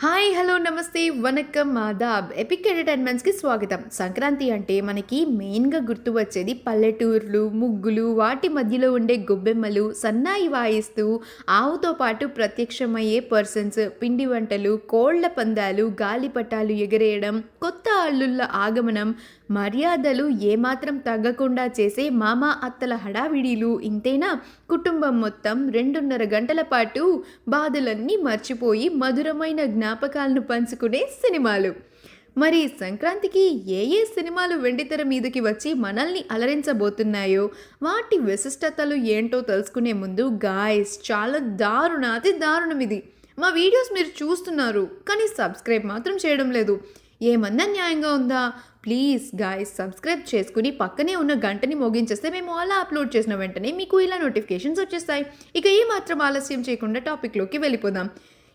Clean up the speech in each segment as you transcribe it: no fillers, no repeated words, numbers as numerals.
Hi hello నమస్తే vanakkam Aadab epic ఎంటర్టైన్మెంట్స్కి స్వాగతం. సంక్రాంతి అంటే మనకి మెయిన్గా గుర్తు వచ్చేది పల్లెటూర్లు, ముగ్గులు, వాటి మధ్యలో ఉండే గొబ్బెమ్మలు, సన్నాయి వాయిస్తూ ఆవుతో పాటు ప్రత్యక్షమయ్యే పర్సన్స్, పిండి వంటలు, కోళ్ల పందాలు, గాలిపటాలు ఎగరేయడం, కొత్త అల్లుళ్ళ ఆగమనం, మర్యాదలు ఏమాత్రం తగ్గకుండా చేసే మామ అత్తల హడావిడీలు. ఇంతేనా, కుటుంబం మొత్తం 2.5 గంటల పాటు బాధలన్నీ మర్చిపోయి మధురమైన జ్ఞాపకాలను పంచుకునే సినిమాలు. మరి సంక్రాంతికి ఏ ఏ సినిమాలు వెండితెర మీదకి వచ్చి మనల్ని అలరించబోతున్నాయో, వాటి విశిష్టతలు ఏంటో తెలుసుకునే ముందు గాయస్, చాలా దారుణాతి దారుణం ఇది. మా వీడియోస్ మీరు చూస్తున్నారు కానీ సబ్స్క్రైబ్ మాత్రం చేయడం లేదు. ఏమన్నా న్యాయంగా ఉందా? ప్లీజ్ గాయస్, సబ్స్క్రైబ్ చేసుకుని పక్కనే ఉన్న గంటని మోగించేస్తే మేము అలా అప్లోడ్ చేసిన వెంటనే మీకు ఇలా నోటిఫికేషన్స్ వచ్చేస్తాయి. ఇక ఏ మాత్రం ఆలస్యం చేయకుండా టాపిక్లోకి వెళ్ళిపోదాం.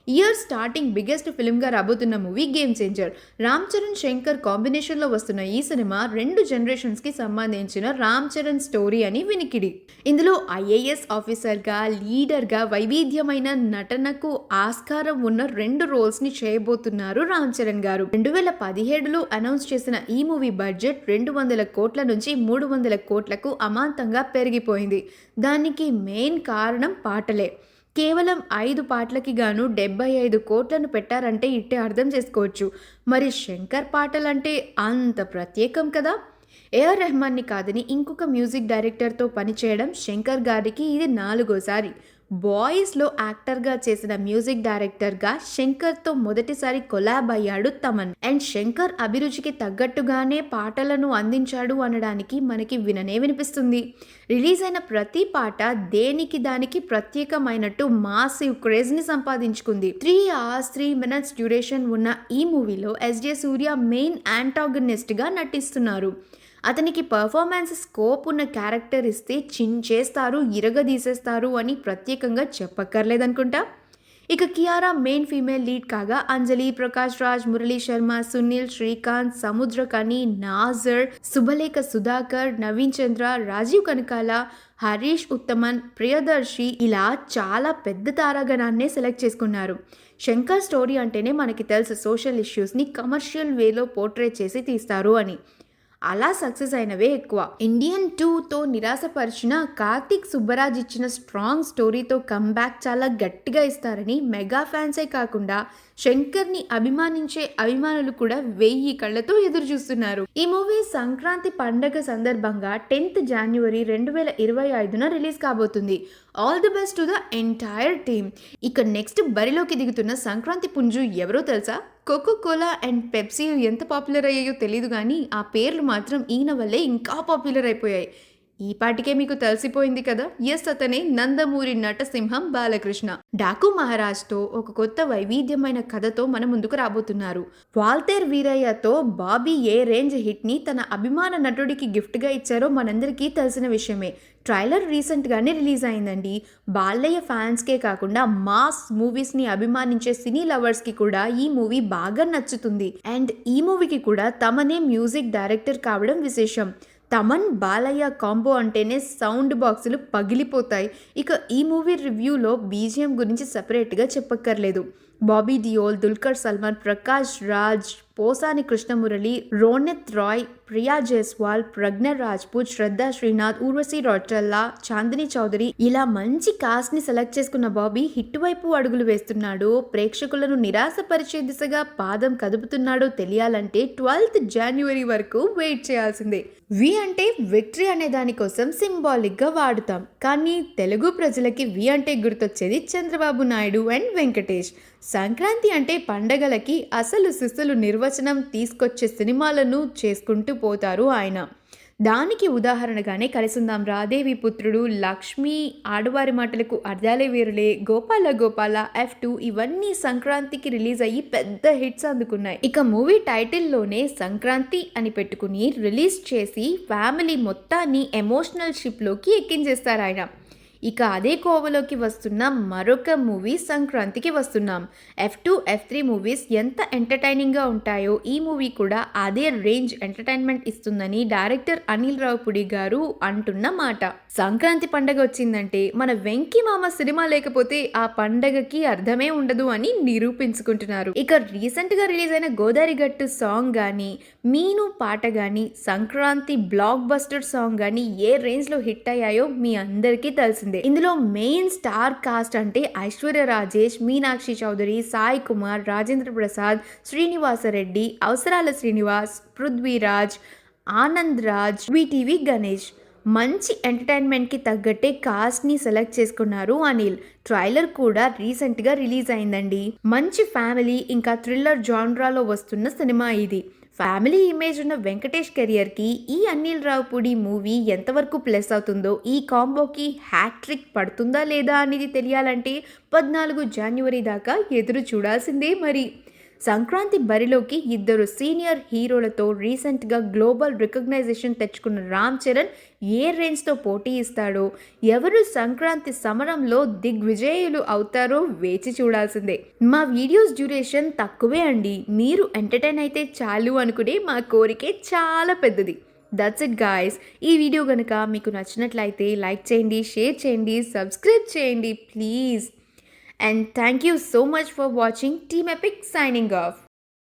ఇయర్ స్టార్టింగ్ బిగ్గెస్ట్ ఫిల్మ్గా రాబోతున్న movie game changer. Ram Charan, Shankar కాంబినేషన్లో వస్తున్న ఈ సినిమా 2 జనరేషన్స్కి సంబంధించిన రామ్ చరణ్ స్టోరీ అని వినికిడి. ఇందులో ఐఏఎస్ ఆఫీసర్గా, లీడర్గా వైవిధ్యమైన నటనకు ఆస్కారం ఉన్న 2 రోల్స్ని చేయబోతున్నారు రామ్ చరణ్ గారు. 2017లో అనౌన్స్ చేసిన ఈ మూవీ బడ్జెట్ 200 కోట్ల నుంచి 300 కోట్లకు అమాంతంగా పెరిగిపోయింది. దానికి మెయిన్ కారణం పాటలే. కేవలం 5 పాటలకి గాను 75 కోట్లను పెట్టారంటే ఇట్టే అర్థం చేసుకోవచ్చు. మరి శంకర్ పాటలంటే అంత ప్రత్యేకం కదా. ఏఆర్ రెహమాన్ని కాదని ఇంకొక మ్యూజిక్ డైరెక్టర్తో పనిచేయడం శంకర్ గారికి ఇది 4వసారి. బాయ్స్లో యాక్టర్గా చేసిన మ్యూజిక్ డైరెక్టర్గా శంకర్తో మొదటిసారి కొలాబ్ అయ్యాడు తమన్. అండ్ శంకర్ అభిరుచికి తగ్గట్టుగానే పాటలను అందించాడు అనడానికి మనకి విననే వినిపిస్తుంది. రిలీజ్ అయిన ప్రతి పాట దేనికి దానికి ప్రత్యేకమైనట్టు మాసివ్ క్రేజ్ని సంపాదించుకుంది. 3 hours 3 minutes డ్యూరేషన్ ఉన్న ఈ మూవీలో ఎస్జే సూర్య మెయిన్ యాంటాగనిస్ట్గా నటిస్తున్నారు. అతనికి పర్ఫార్మెన్స్ స్కోప్ ఉన్న క్యారెక్టర్ ఇస్తే చించేస్తారు, ఇరగదీసేస్తారు అని ప్రత్యేకంగా చెప్పక్కర్లేదనుకుంటా. ఇక కియారా మెయిన్ ఫీమేల్ లీడ్ కాగా అంజలి, ప్రకాష్ రాజ్, మురళీ శర్మ, సునీల్, శ్రీకాంత్, సముద్రకని, నాజర్, శుభలేఖ సుధాకర్, నవీన్ చంద్ర, రాజీవ్ కనకాల, హరీష్ ఉత్తమన్, ప్రియదర్శి ఇలా చాలా పెద్ద తారాగణాన్నే సెలెక్ట్ చేసుకున్నారు. శంకర్ స్టోరీ అంటేనే మనకి తెలుసు సోషల్ ఇష్యూస్ని కమర్షియల్ వేలో పోర్ట్రేట్ చేసి తీస్తారు అని. అలా సక్సెస్ అయినవే ఎక్కువ. ఇండియన్ 2తో నిరాశపరిచిన కార్తిక్ సుబ్బరాజ్ ఇచ్చిన స్ట్రాంగ్ స్టోరీతో కంబ్యాక్ చాలా గట్టిగా ఇస్తారని మెగా ఫ్యాన్సే కాకుండా శంకర్ని అభిమానించే అభిమానులు కూడా 1000 కళ్ళతో ఎదురు చూస్తున్నారు. ఈ మూవీ సంక్రాంతి పండగ సందర్భంగా 10th January 2025న రిలీజ్ కాబోతుంది. All the best to the entire team. ఇక నెక్స్ట్ బరిలోకి దిగుతున్న సంక్రాంతి పుంజు ఎవరో తెలుసా? కోకోకోలా అండ్ పెప్సీ ఎంత పాపులర్ అయ్యాయో తెలియదు కానీ ఆ పేర్లు మాత్రం ఈయన వల్లే ఇంకా పాపులర్ అయిపోయాయి. ఈ పాటికే మీకు తెలిసిపోయింది కదా, ఎస్, అతనే నందమూరి నటసింహం బాలకృష్ణ. డాకు మహారాజ్తో ఒక కొత్త వైవిధ్యమైన కథతో మన ముందుకు రాబోతున్నారు. వాల్తేర్ వీరయ్యతో బాబీ ఏ రేంజ్ హిట్ని తన అభిమాన నటుడికి గిఫ్ట్గా ఇచ్చారో మనందరికీ తెలిసిన విషయమే. ట్రైలర్ రీసెంట్గానే రిలీజ్ అయిందండి. బాలయ్య ఫ్యాన్స్కే కాకుండా మాస్ మూవీస్ని అభిమానించే సినీ లవర్స్కి కూడా ఈ మూవీ బాగా నచ్చుతుంది. అండ్ ఈ మూవీకి కూడా తమనే మ్యూజిక్ డైరెక్టర్ కావడం విశేషం. తమన్ బాలయ్య కాంబో అంటేనే సౌండ్ బాక్సులు పగిలిపోతాయి. ఇక ఈ మూవీ రివ్యూలో బీజిఎం గురించి సెపరేట్గా చెప్పక్కర్లేదు. బాబీ డియోల్, దుల్కర్ సల్మాన్, ప్రకాష్ రాజ్, పోసాని కృష్ణమురళి, రోనిత్ రాయ్, ప్రియా జైస్వాల్, ప్రజ్ఞ రాజ్పూత్, శ్రద్ధా శ్రీనాథ్, ఊర్వశి రౌటెల్లా, చాందిని చౌదరి ఇలా మంచి కాస్ట్ని సెలెక్ట్ చేసుకున్న బాబీ హిట్ వైపు అడుగులు వేస్తున్నాడు. ప్రేక్షకులను నిరాశపరిచే దిశగా పాదం కదుపుతున్నాడో తెలియాలంటే 12th January వరకు వెయిట్ చేయాల్సిందే. వి అంటే విక్టరీ అనే దానికోసం సింబాలిక్గా వాడుతాం, కానీ తెలుగు ప్రజలకి వి అంటే గుర్తొచ్చేది చంద్రబాబు నాయుడు అండ్ వెంకటేష్. సంక్రాంతి అంటే పండగలకి అసలు సిస్సులు నిర్వచనం తీసుకొచ్చే సినిమాలను చేసుకుంటూ పోతారు ఆయన. దానికి ఉదాహరణగానే కలిసుందాం రాదేవి పుత్రుడు, లక్ష్మి, ఆడవారి మాటలకు అర్ధాలే వేరులే, గోపాల గోపాల, F2 ఇవన్నీ సంక్రాంతికి రిలీజ్ అయ్యి పెద్ద హిట్స్ అందుకున్నాయి. ఇక మూవీ టైటిల్లోనే సంక్రాంతి అని పెట్టుకుని రిలీజ్ చేసి ఫ్యామిలీ మొత్తాన్ని ఎమోషనల్ షిప్లోకి ఎక్కించేస్తారు ఆయన. ఇక అదే కోవలోకి వస్తున్న మరొక మూవీ సంక్రాంతికి వస్తున్నాం. F2, F3 మూవీస్ ఎంత ఎంటర్‌టైనింగ్‌గా ఉంటాయో ఈ మూవీ కూడా అదే రేంజ్ ఎంటర్‌టైన్‌మెంట్ ఇస్తుందని డైరెక్టర్ అనిల్ రావిపూడి గారు అంటున్న మాట. సంక్రాంతి పండగ వచ్చిందంటే మన 'వెంకి మామ' సినిమా లేకపోతే ఆ పండగకి అర్థమే ఉండదు అని నిరూపించుకుంటున్నారు. ఇక రీసెంట్‌గా రిలీజ్ అయిన 'గోదారి గట్టు' సాంగ్ గానీ, 'మీను' పాట గానీ, సంక్రాంతి బ్లాక్ బస్టర్ సాంగ్ గానీ ఏ రేంజ్‌లో హిట్ అయ్యాయో మీ అందరికీ తెలిసిందే. ఇందులో మెయిన్ స్టార్ కాస్ట్ అంటే ఐశ్వర్య రాజేష్, మీనాక్షి చౌదరి, సాయి కుమార్, రాజేంద్ర ప్రసాద్, శ్రీనివాసరెడ్డి, అవసరాల శ్రీనివాస్, పృథ్వీరాజ్, ఆనంద్ రాజ్, వీటీవీ గణేష్. మంచి ఎంటర్టైన్మెంట్కి తగ్గట్టే కాస్ట్ని సెలెక్ట్ చేసుకున్నారు అనిల్. ట్రైలర్ కూడా రీసెంట్గా రిలీజ్ అయిందండి. మంచి ఫ్యామిలీ ఇంకా థ్రిల్లర్ జాన్రాలో వస్తున్న సినిమా ఇది. ఫ్యామిలీ ఇమేజ్ ఉన్న వెంకటేష్ కెరియర్కి ఈ అనిల్ రావిపూడి మూవీ ఎంతవరకు ప్లస్ అవుతుందో, ఈ కాంబోకి హ్యాట్రిక్ పడుతుందా లేదా అనేది తెలియాలంటే 14 జనవరి దాకా ఎదురు చూడాల్సిందే మరి. సంక్రాంతి బరిలోకి ఇద్దరు సీనియర్ హీరోలతో రీసెంట్గా గ్లోబల్ రికగ్నైజేషన్ తెచ్చుకున్న రామ్ చరణ్ ఏ రేంజ్తో పోటీ ఇస్తాడో, ఎవరు సంక్రాంతి సమరంలో దిగ్విజయులు అవుతారో వేచి చూడాల్సిందే. మా వీడియోస్ డ్యూరేషన్ తక్కువే అండి, మీరు ఎంటర్టైన్ అయితే చాలు అనుకునే మా కోరికే చాలా పెద్దది. That's it guys. ఈ వీడియో కనుక మీకు నచ్చినట్లయితే లైక్ చేయండి, షేర్ చేయండి, సబ్స్క్రైబ్ చేయండి please. And thank you so much for watching. Team Epic signing off.